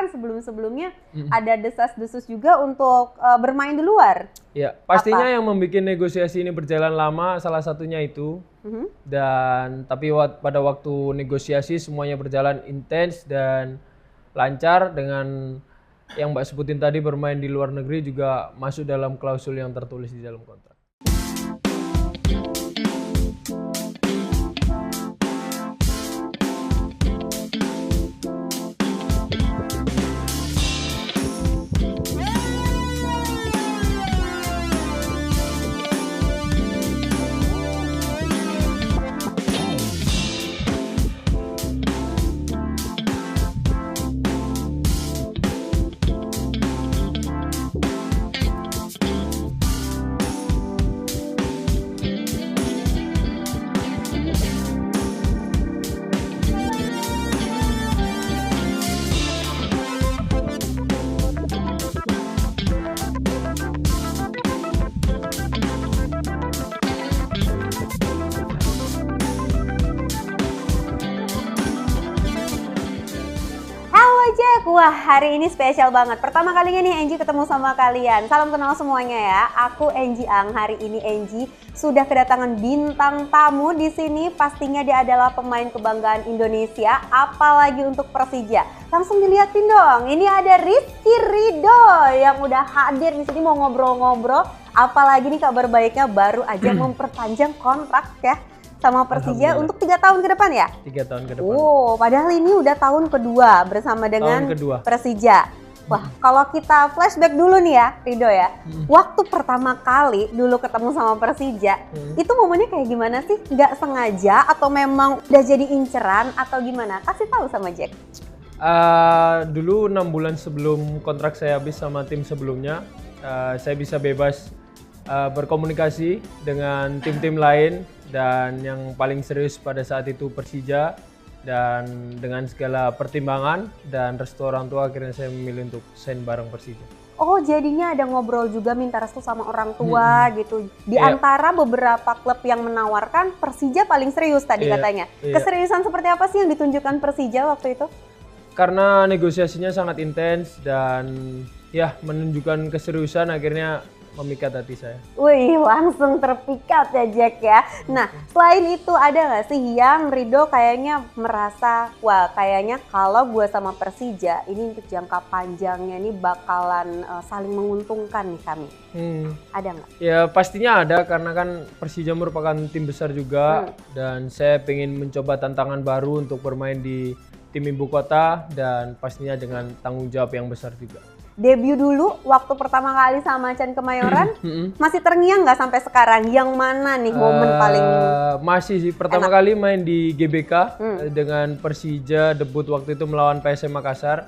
kan sebelum-sebelumnya ada desas-desus juga untuk bermain di luar. Ya, pastinya yang membuat negosiasi ini berjalan lama salah satunya itu. Dan tapi pada waktu negosiasi semuanya berjalan intens dan lancar dengan yang Mbak sebutin tadi bermain di luar negeri juga masuk dalam klausul yang tertulis di dalam kontrak. Wah, hari ini spesial banget. Pertama kalinya nih Angie ketemu sama kalian. Salam kenal semuanya ya. Aku Angie Ang. Hari ini Angie sudah kedatangan bintang tamu di sini. Pastinya dia adalah pemain kebanggaan Indonesia, apalagi untuk Persija. Langsung dilihatin dong. Ini ada Rizky Ridho yang udah hadir di sini mau ngobrol-ngobrol. Apalagi nih kabar baiknya baru aja memperpanjang kontrak ya sama Persija untuk 3 tahun ke depan ya? 3 tahun ke depan. Oh, padahal ini udah tahun kedua bersama dengan Persija. Wah, kalau kita flashback dulu nih ya, Ridho ya. Waktu pertama kali dulu ketemu sama Persija, itu momennya kayak gimana sih? Nggak sengaja atau memang udah jadi inceran atau gimana? Kasih tahu sama Jack. Dulu 6 bulan sebelum kontrak saya habis sama tim sebelumnya, saya bisa bebas berkomunikasi dengan tim-tim lain. Dan yang paling serius pada saat itu Persija, dan dengan segala pertimbangan dan restu orang tua akhirnya saya memilih untuk sign bareng Persija. Oh, jadinya ada ngobrol juga minta restu sama orang tua gitu. Di antara beberapa klub yang menawarkan, Persija paling serius tadi katanya. Keseriusan seperti apa sih yang ditunjukkan Persija waktu itu? Karena negosiasinya sangat intens dan ya menunjukkan keseriusan akhirnya memikat hati saya. Wih, langsung terpikat ya Jack ya. Nah, selain itu ada nggak sih yang Ridho kayaknya merasa, wah kayaknya kalau gue sama Persija ini untuk jangka panjangnya ini bakalan saling menguntungkan nih kami. Ada nggak? Ya pastinya ada, karena kan Persija merupakan tim besar juga dan saya pengen mencoba tantangan baru untuk bermain di tim ibu kota dan pastinya dengan tanggung jawab yang besar juga. Debut dulu waktu pertama kali sama Macan Kemayoran, masih terngiang nggak sampai sekarang? Yang mana nih momen paling masih sih, pertama kali main di GBK dengan Persija, debut waktu itu melawan PSM Makassar.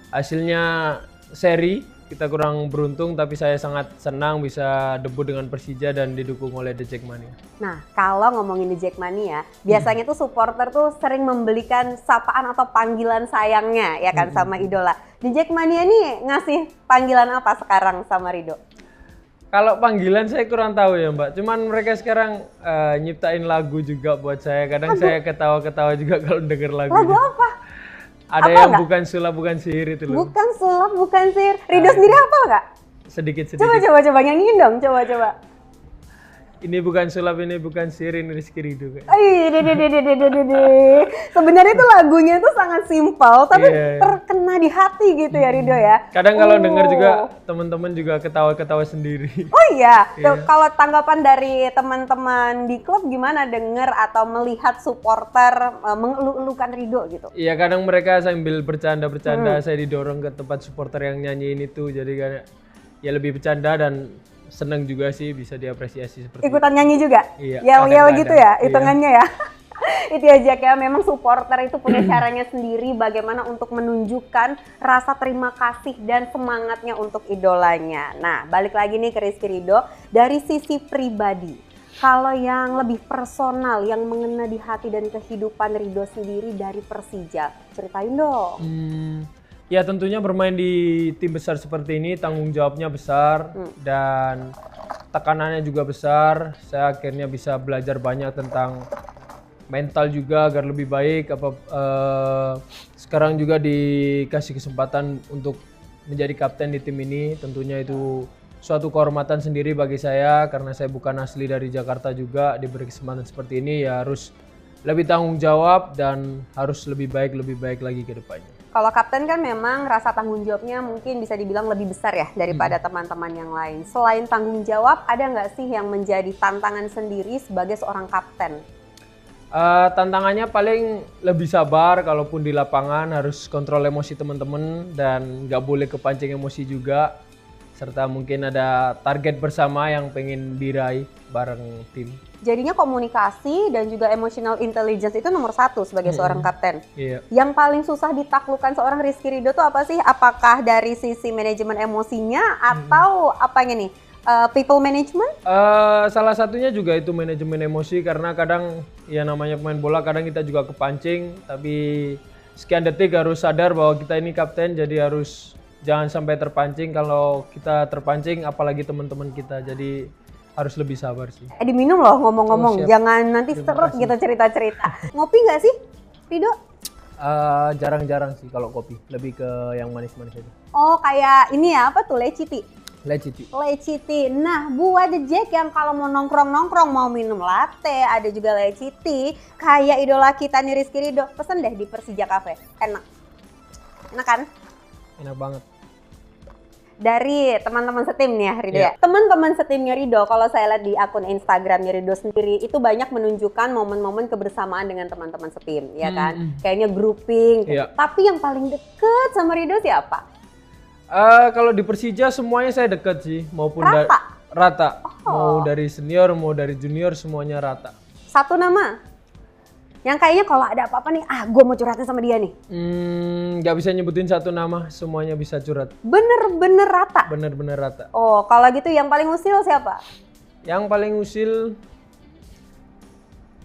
Hasilnya seri, kita kurang beruntung, tapi saya sangat senang bisa debut dengan Persija dan didukung oleh The Jackmania. Nah, kalau ngomongin The Jackmania, biasanya tuh supporter tuh sering membelikan sapaan atau panggilan sayangnya ya kan sama idola. The Jackmania nih ngasih panggilan apa sekarang sama Ridho? Kalau panggilan saya kurang tahu ya Mbak, cuman mereka sekarang nyiptain lagu juga buat saya. Kadang saya ketawa-ketawa juga kalau denger lagu. Lagu apa? Ada apa yang enggak? Bukan sulap bukan sihir itu loh. Bukan sulap bukan sihir. Ridho sendiri hafal nggak? Sedikit. Coba nyanyiin dong, coba. Ini bukan sulap, ini bukan sihir, ini Rizky Ridho. Sebenarnya itu lagunya tuh sangat simpel, tapi terkena di hati gitu ya Ridho ya. Kadang kalau denger juga teman-teman juga ketawa-ketawa sendiri. Oh iya, kalau tanggapan dari teman-teman di klub gimana denger atau melihat supporter mengeluh-elukan Ridho gitu? Iya, kadang mereka sambil bercanda-bercanda, saya didorong ke tempat supporter yang nyanyiin itu, jadi kan ya lebih bercanda dan seneng juga sih bisa diapresiasi seperti ikutan nyanyi juga? Iya, yel-yel gitu ya hitungannya ya. Itu ya Jack ya, memang supporter itu punya caranya sendiri bagaimana untuk menunjukkan rasa terima kasih dan semangatnya untuk idolanya. Nah, balik lagi nih ke Rizky Ridho, dari sisi pribadi, kalau yang lebih personal yang mengena di hati dan kehidupan Ridho sendiri dari Persija, ceritain dong. Ya tentunya bermain di tim besar seperti ini tanggung jawabnya besar dan tekanannya juga besar. Saya akhirnya bisa belajar banyak tentang mental juga agar lebih baik. Sekarang juga dikasih kesempatan untuk menjadi kapten di tim ini, tentunya itu suatu kehormatan sendiri bagi saya karena saya bukan asli dari Jakarta juga. Diberi kesempatan seperti ini ya harus lebih tanggung jawab dan harus lebih baik lagi ke depannya. Kalau kapten kan memang rasa tanggung jawabnya mungkin bisa dibilang lebih besar ya daripada teman-teman yang lain. Selain tanggung jawab, ada nggak sih yang menjadi tantangan sendiri sebagai seorang kapten? Tantangannya paling lebih sabar, kalaupun di lapangan harus kontrol emosi teman-teman dan nggak boleh kepancing emosi juga. Serta mungkin ada target bersama yang pengen diraih bareng tim. Jadinya komunikasi dan juga emotional intelligence itu nomor 1 sebagai seorang kapten. Iya. Yang paling susah ditaklukkan seorang Rizky Ridho tuh apa sih? Apakah dari sisi manajemen emosinya atau apanya nih? People management? Salah satunya juga itu manajemen emosi karena kadang ya namanya pemain bola kadang kita juga kepancing, tapi sekian detik harus sadar bahwa kita ini kapten jadi harus jangan sampai terpancing. Kalau kita terpancing apalagi teman-teman kita, jadi harus lebih sabar sih. Diminum loh ngomong-ngomong, jangan nanti seret gitu cerita-cerita. Ngopi nggak sih, Ridho? Jarang-jarang sih kalau kopi, lebih ke yang manis-manis aja. Oh kayak ini ya, apa tuh, leciti? Leciti. Nah, buat The Jack yang kalau mau nongkrong-nongkrong, mau minum latte, ada juga leciti. Kayak idola kita nih Rizky Ridho, pesen deh di Persija Cafe. Enak kan? Enak banget. Dari teman-teman setim nih ya Ridho ya. Teman-teman setimnya Ridho, kalau saya lihat di akun Instagramnya Ridho sendiri, itu banyak menunjukkan momen-momen kebersamaan dengan teman-teman setim, ya kan? Kayaknya grouping. Tapi yang paling deket sama Ridho siapa? Kalau di Persija semuanya saya deket sih, maupun rata. Mau dari senior, mau dari junior, semuanya rata. Satu nama? Yang kayaknya kalau ada apa-apa nih, gue mau curhatin sama dia nih. Gak bisa nyebutin satu nama, semuanya bisa curhat. Bener-bener rata? Bener-bener rata. Oh, kalau gitu yang paling usil siapa? Yang paling usil,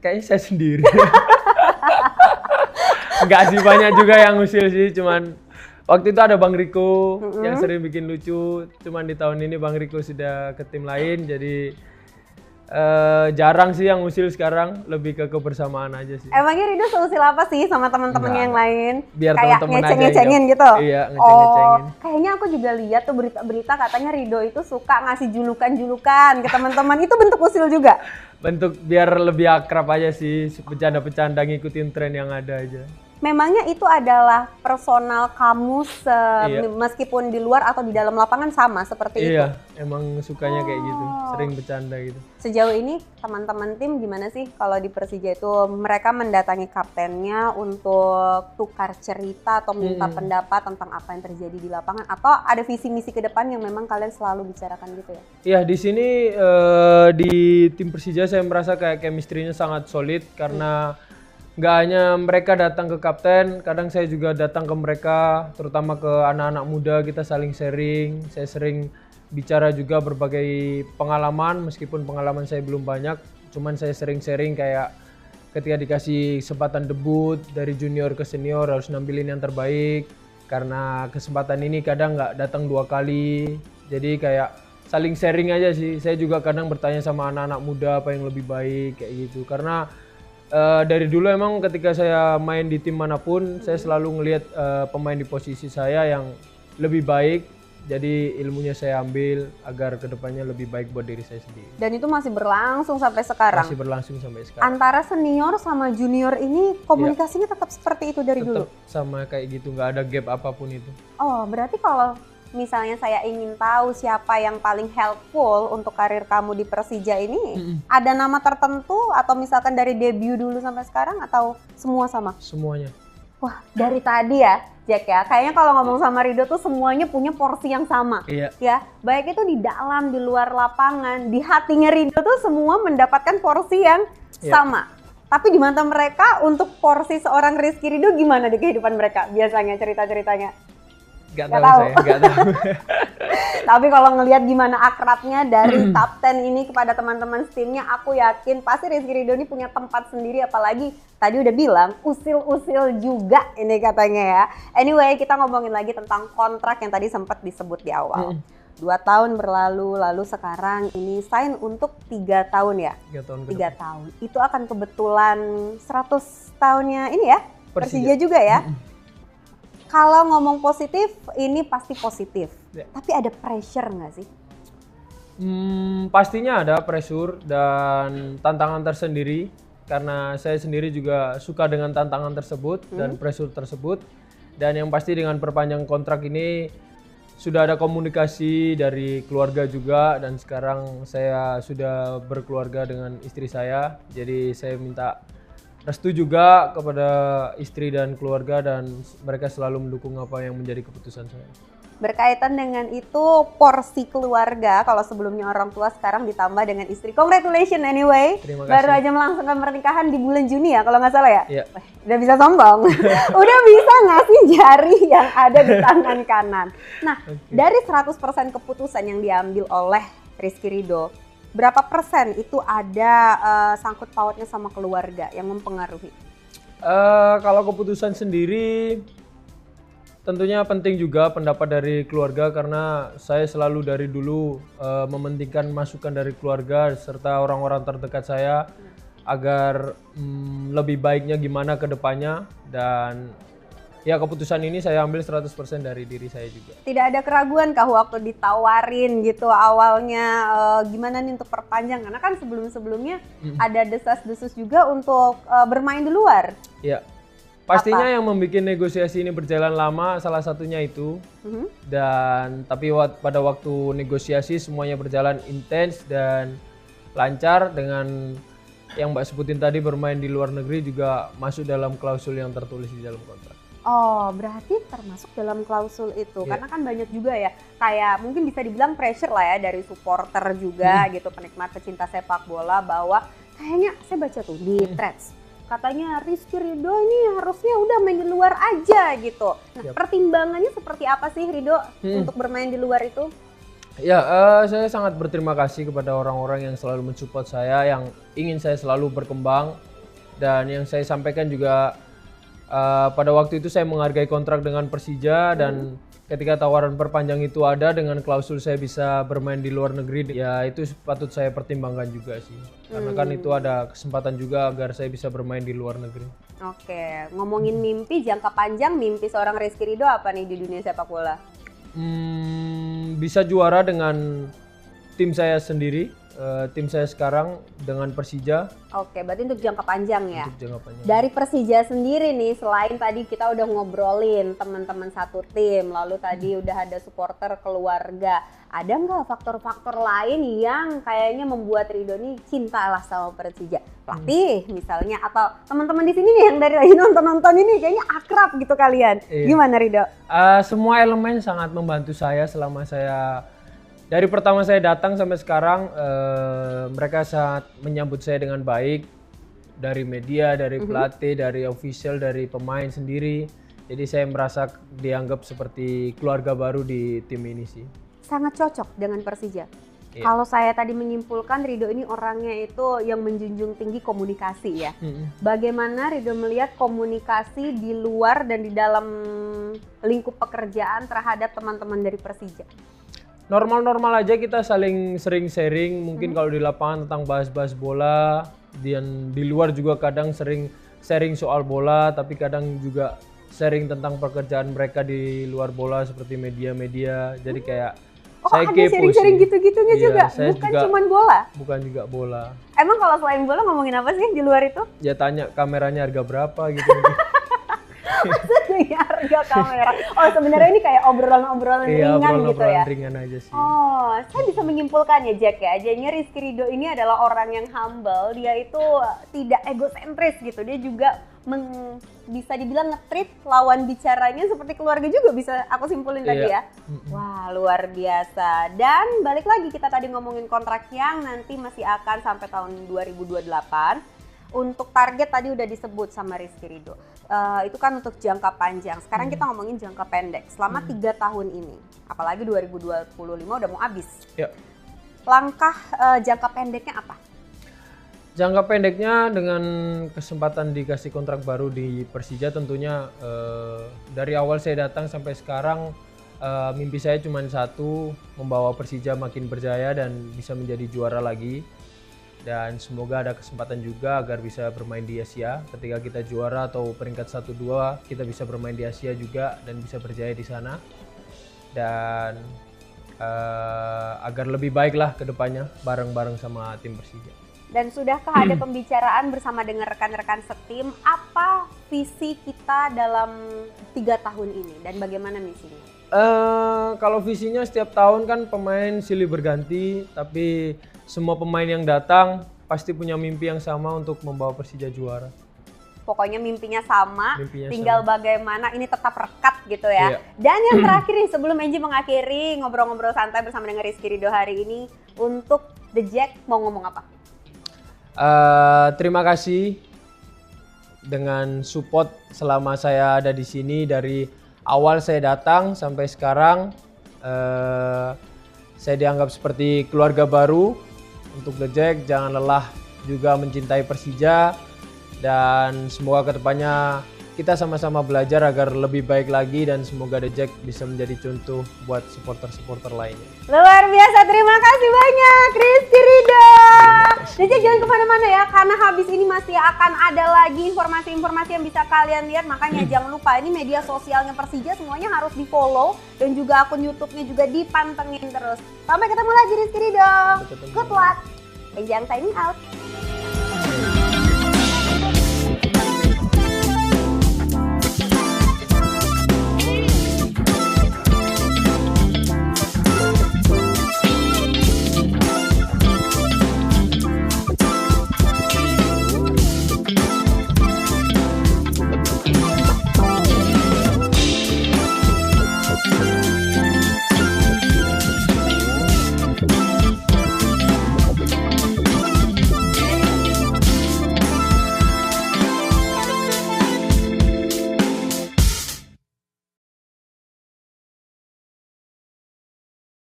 kayaknya saya sendiri. Enggak sih, banyak juga yang usil sih, cuman waktu itu ada Bang Riko yang sering bikin lucu. Cuman di tahun ini Bang Riko sudah ke tim lain, jadi jarang sih yang usil sekarang, lebih ke kebersamaan aja sih. Emangnya Ridho seusil apa sih sama teman-temannya yang lain? Biar kayak teman-teman ngeceng-ngecengin gitu? Iya, ngeceng-ngecengin. Kayaknya aku juga lihat tuh berita-berita katanya Ridho itu suka ngasih julukan-julukan ke teman-teman. Itu bentuk usil juga? Bentuk biar lebih akrab aja sih, bercanda-bercanda ngikutin tren yang ada aja. Memangnya itu adalah personal kamu meskipun di luar atau di dalam lapangan sama seperti itu? Iya, emang sukanya kayak gitu, sering bercanda gitu. Sejauh ini teman-teman tim gimana sih kalau di Persija itu mereka mendatangi kaptennya untuk tukar cerita atau minta pendapat tentang apa yang terjadi di lapangan, atau ada visi misi ke depan yang memang kalian selalu bicarakan gitu ya? Iya, di sini di tim Persija saya merasa kayak chemistry-nya sangat solid karena nggak hanya mereka datang ke kapten, kadang saya juga datang ke mereka, terutama ke anak-anak muda, kita saling sharing. Saya sering bicara juga berbagai pengalaman, meskipun pengalaman saya belum banyak, cuman saya sering sharing kayak ketika dikasih kesempatan debut dari junior ke senior harus nampilin yang terbaik, karena kesempatan ini kadang nggak datang 2 kali, jadi kayak saling sharing aja sih. Saya juga kadang bertanya sama anak-anak muda apa yang lebih baik kayak gitu, karena dari dulu emang ketika saya main di tim manapun saya selalu ngelihat pemain di posisi saya yang lebih baik, jadi ilmunya saya ambil agar kedepannya lebih baik buat diri saya sendiri. Dan itu masih berlangsung sampai sekarang? Masih berlangsung sampai sekarang. Antara senior sama junior ini komunikasinya tetap seperti itu dari dulu? Tetap sama kayak gitu, nggak ada gap apapun itu. Oh, berarti kalau misalnya saya ingin tahu siapa yang paling helpful untuk karir kamu di Persija ini, ada nama tertentu atau misalkan dari debut dulu sampai sekarang atau semua sama? Semuanya. Wah, dari tadi ya, Jack ya. Kayaknya kalau ngomong sama Ridho tuh semuanya punya porsi yang sama. Iya. Ya, baik itu di dalam, di luar lapangan, di hatinya Ridho tuh semua mendapatkan porsi yang sama. Tapi di mata mereka untuk porsi seorang Rizky Ridho gimana di kehidupan mereka biasanya cerita-ceritanya? Gak tahu. Tapi kalau ngelihat gimana akrabnya dari top 10 ini kepada teman-teman timnya, aku yakin pasti Rizky Ridho ini punya tempat sendiri, apalagi tadi udah bilang usil-usil juga ini katanya ya. Anyway, kita ngomongin lagi tentang kontrak yang tadi sempat disebut di awal. 2 tahun berlalu, lalu sekarang ini sign untuk 3 tahun ya? 3 tahun. Itu akan kebetulan 100 tahunnya ini ya? Persija juga ya? Kalau ngomong positif, ini pasti positif. Tapi ada pressure nggak sih? Pastinya ada pressure dan tantangan tersendiri. Karena saya sendiri juga suka dengan tantangan tersebut dan pressure tersebut. Dan yang pasti dengan perpanjang kontrak ini sudah ada komunikasi dari keluarga juga. Dan sekarang saya sudah berkeluarga dengan istri saya. Jadi saya minta restu juga kepada istri dan keluarga dan mereka selalu mendukung apa yang menjadi keputusan saya. Berkaitan dengan itu, porsi keluarga, kalau sebelumnya orang tua sekarang ditambah dengan istri. Congratulations anyway. Terima kasih. Baru aja melangsungkan pernikahan di bulan Juni ya kalau nggak salah ya? Iya. Udah bisa sombong. Udah bisa ngasih jari yang ada di tangan kanan. Nah, dari 100% keputusan yang diambil oleh Rizky Ridho, berapa persen itu ada sangkut pautnya sama keluarga yang mempengaruhi? Kalau keputusan sendiri tentunya penting juga pendapat dari keluarga karena saya selalu dari dulu mementingkan masukan dari keluarga serta orang-orang terdekat saya agar lebih baiknya gimana ke depannya dan ya keputusan ini saya ambil 100% dari diri saya juga. Tidak ada keraguan kah waktu ditawarin gitu awalnya gimana nih untuk perpanjang? Karena kan sebelum-sebelumnya ada desas-desus juga untuk bermain di luar. Iya. Pastinya yang membuat negosiasi ini berjalan lama salah satunya itu. Dan tapi pada waktu negosiasi semuanya berjalan intens dan lancar dengan yang Mbak sebutin tadi bermain di luar negeri juga masuk dalam klausul yang tertulis di dalam kontrak. Oh, berarti termasuk dalam klausul itu. Karena kan banyak juga ya, kayak mungkin bisa dibilang pressure lah ya dari supporter juga gitu, penikmat pecinta sepak bola bahwa kayaknya saya baca tuh di threads. Katanya Rizky Ridho ini harusnya udah main di luar aja gitu. Nah, pertimbangannya seperti apa sih Ridho untuk bermain di luar itu? Ya, saya sangat berterima kasih kepada orang-orang yang selalu mensupport saya, yang ingin saya selalu berkembang. Dan yang saya sampaikan juga pada waktu itu saya menghargai kontrak dengan Persija dan ketika tawaran perpanjang itu ada dengan klausul saya bisa bermain di luar negeri, ya itu patut saya pertimbangkan juga sih. Karena kan itu ada kesempatan juga agar saya bisa bermain di luar negeri. Oke, ngomongin mimpi jangka panjang, mimpi seorang Rizky Ridho apa nih di dunia sepak bola? Bisa juara dengan tim saya sendiri. Tim saya sekarang dengan Persija. Oke, berarti untuk jangka panjang ya? Untuk jangka panjang. Dari Persija sendiri nih, selain tadi kita udah ngobrolin teman-teman satu tim, lalu tadi udah ada supporter keluarga, ada nggak faktor-faktor lain yang kayaknya membuat Ridho nih cinta lah sama Persija? Pelatih misalnya, atau teman-teman di sini nih yang dari tadi nonton-nonton ini kayaknya akrab gitu kalian. Gimana Ridho? Semua elemen sangat membantu saya selama saya dari pertama saya datang sampai sekarang, mereka sangat menyambut saya dengan baik. Dari media, dari pelatih, dari official, dari pemain sendiri. Jadi saya merasa dianggap seperti keluarga baru di tim ini sih. Sangat cocok dengan Persija. Kalau saya tadi menyimpulkan Ridho ini orangnya itu yang menjunjung tinggi komunikasi ya. Bagaimana Ridho melihat komunikasi di luar dan di dalam lingkup pekerjaan terhadap teman-teman dari Persija? Normal-normal aja kita saling sering sharing, mungkin kalau di lapangan tentang bahas-bahas bola, dan di luar juga kadang sering sharing soal bola, tapi kadang juga sharing tentang pekerjaan mereka di luar bola seperti media-media. Jadi kayak saya kepo sharing-sharing gitu-gitunya juga, bukan cuma bola? Bukan juga bola. Emang kalau selain bola ngomongin apa sih di luar itu? Ya tanya kameranya harga berapa gitu. Maksudnya harga kamera. Oh sebenarnya ini kayak obrolan-obrolan ringan gitu ya? Ringan aja sih. Oh, saya bisa menyimpulkan ya Jack ya, jadinya Rizky Ridho ini adalah orang yang humble. Dia itu tidak egosentris gitu, dia juga bisa dibilang nge-treat lawan bicaranya seperti keluarga juga, bisa aku simpulin tadi ya. Wah luar biasa. Dan balik lagi kita tadi ngomongin kontrak yang nanti masih akan sampai tahun 2028. Untuk target tadi udah disebut sama Rizky Ridho. itu kan untuk jangka panjang. Sekarang kita ngomongin jangka pendek. Selama 3 tahun ini, apalagi 2025 udah mau habis. Ya. Langkah jangka pendeknya apa? Jangka pendeknya dengan kesempatan dikasih kontrak baru di Persija tentunya dari awal saya datang sampai sekarang mimpi saya cuma satu, membawa Persija makin berjaya dan bisa menjadi juara lagi. Dan semoga ada kesempatan juga agar bisa bermain di Asia. Ketika kita juara atau peringkat 1-2 kita bisa bermain di Asia juga dan bisa berjaya di sana. Dan agar lebih baik lah ke depannya bareng-bareng sama tim Persija. Dan sudahkah ada pembicaraan bersama dengan rekan-rekan setim apa visi kita dalam 3 tahun ini dan bagaimana misinya? Kalau visinya setiap tahun kan pemain silih berganti, tapi semua pemain yang datang pasti punya mimpi yang sama untuk membawa Persija juara. Pokoknya mimpinya sama, tinggal bagaimana ini tetap rekat gitu ya. Iya. Dan yang terakhir nih sebelum Enji mengakhiri ngobrol-ngobrol santai bersama dengan Rizky Ridho hari ini, untuk The Jack mau ngomong apa? Terima kasih dengan support selama saya ada di sini dari awal saya datang sampai sekarang. Saya dianggap seperti keluarga baru untuk The Jack. Jangan lelah juga mencintai Persija dan semoga kedepannya kita sama-sama belajar agar lebih baik lagi dan semoga The Jack bisa menjadi contoh buat supporter-supporter lainnya. Luar biasa, terima kasih banyak Rizky Ridho. The Jack jangan kemana-mana ya, karena habis ini masih akan ada lagi informasi-informasi yang bisa kalian lihat. Makanya jangan lupa, ini media sosialnya Persija semuanya harus di follow dan juga akun YouTube-nya juga dipantengin terus. Sampai ketemu lagi Rizky Ridho. Good luck. Enji signing out.